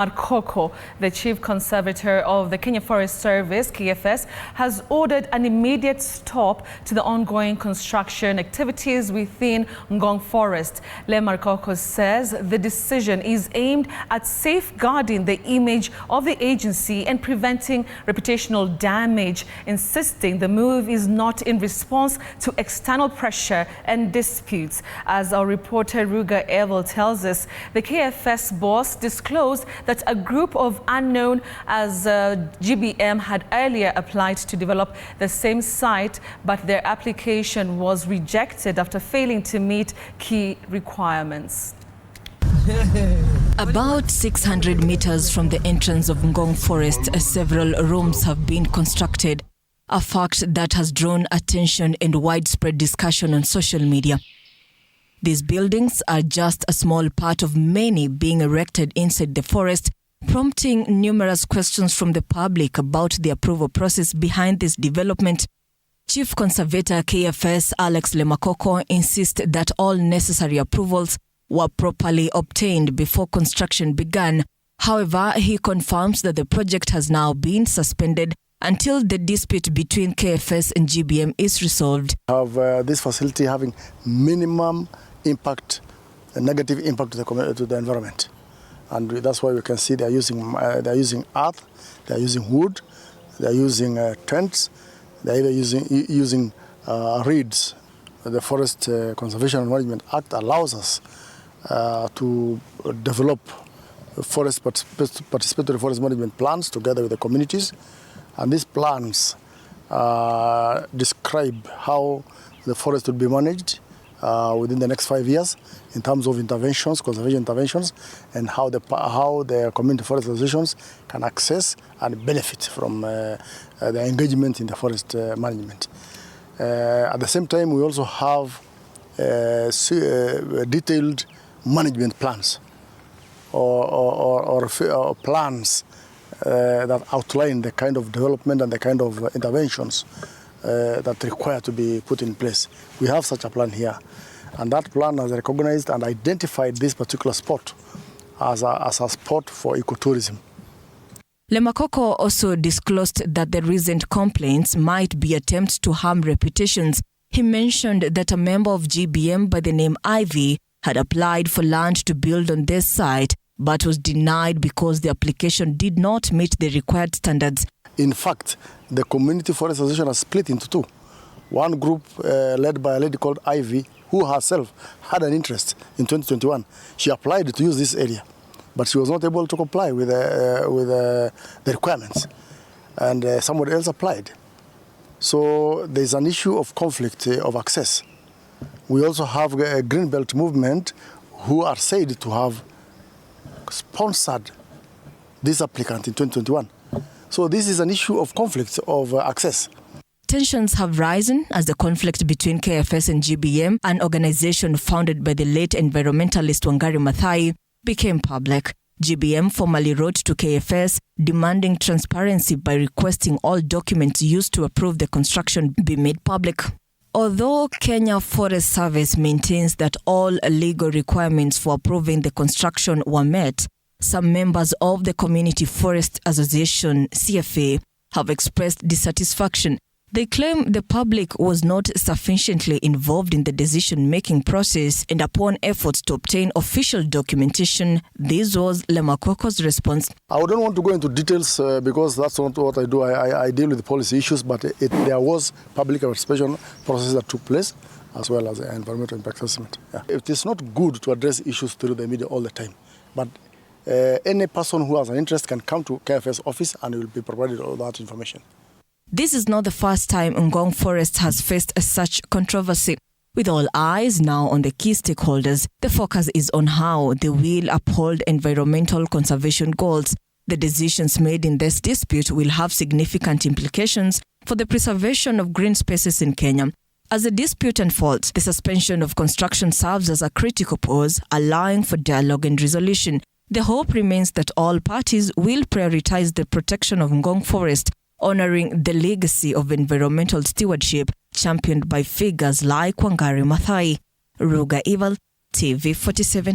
Lemarkoko, the Chief Conservator of the Kenya Forest Service, KFS, has ordered an immediate stop to the ongoing construction activities within Ngong Forest. Lemarkoko says the decision is aimed at safeguarding the image of the agency and preventing reputational damage, insisting the move is not in response to external pressure and disputes. As our reporter Ruga Eval tells us, the KFS boss disclosed that a group of unknown as GBM had earlier applied to develop the same site, but their application was rejected after failing to meet key requirements. About 600 meters from the entrance of Ngong Forest, several rooms have been constructed, a fact that has drawn attention and widespread discussion on social media. These buildings are just a small part of many being erected inside the forest, prompting numerous questions from the public about the approval process behind this development. Chief Conservator KFS Alex Lemarkoko insists that all necessary approvals were properly obtained before construction began. However, he confirms that the project has now been suspended until the dispute between KFS and GBM is resolved. Have this facility having minimum impact, a negative impact to the environment, and that's why we can see they are using earth, they are using wood, they are using tents, they are even using reeds. The Forest Conservation and Management Act allows us to develop participatory forest management plans together with the communities, and these plans describe how the forest will be managed within the next 5 years in terms of interventions, conservation interventions, and how the community forest associations can access and benefit from the engagement in the forest management. At the same time, we also have detailed management plans or plans that outline the kind of development and the kind of interventions that require to be put in place. We have such a plan here, and that plan has recognized and identified this particular spot as a spot for ecotourism. Lemarkoko also disclosed that the recent complaints might be attempts to harm reputations. He mentioned that a member of GBM by the name Ivy had applied for land to build on this site, but was denied because the application did not meet the required standards. In fact, the Community Forest Association has split into two. One group led by a lady called Ivy, who herself had an interest in 2021. She applied to use this area, but she was not able to comply with the requirements. And somebody else applied. So there's an issue of conflict of access. We also have a Greenbelt movement who are said to have sponsored this applicant in 2021. So this is an issue of conflict of access. Tensions have risen as the conflict between KFS and GBM, an organization founded by the late environmentalist Wangari Maathai, became public. GBM formally wrote to KFS demanding transparency by requesting all documents used to approve the construction be made public. Although Kenya Forest Service maintains that all legal requirements for approving the construction were met, some members of the Community Forest Association, CFA, have expressed dissatisfaction. They claim the public was not sufficiently involved in the decision-making process, and upon efforts to obtain official documentation, this was Lemarkoko's response. I don't want to go into details because that's not what I do. I deal with policy issues, but there was public participation process that took place, as well as the environmental impact assessment. Yeah. It is not good to address issues through the media all the time, but any person who has an interest can come to KFS office and will be provided all that information. This is not the first time Ngong Forest has faced such controversy. With all eyes now on the key stakeholders, the focus is on how they will uphold environmental conservation goals. The decisions made in this dispute will have significant implications for the preservation of green spaces in Kenya. As the dispute unfolds, the suspension of construction serves as a critical pause, allowing for dialogue and resolution. The hope remains that all parties will prioritize the protection of Ngong Forest, honoring the legacy of environmental stewardship championed by figures like Wangari Maathai. Ruga Eval, TV 47.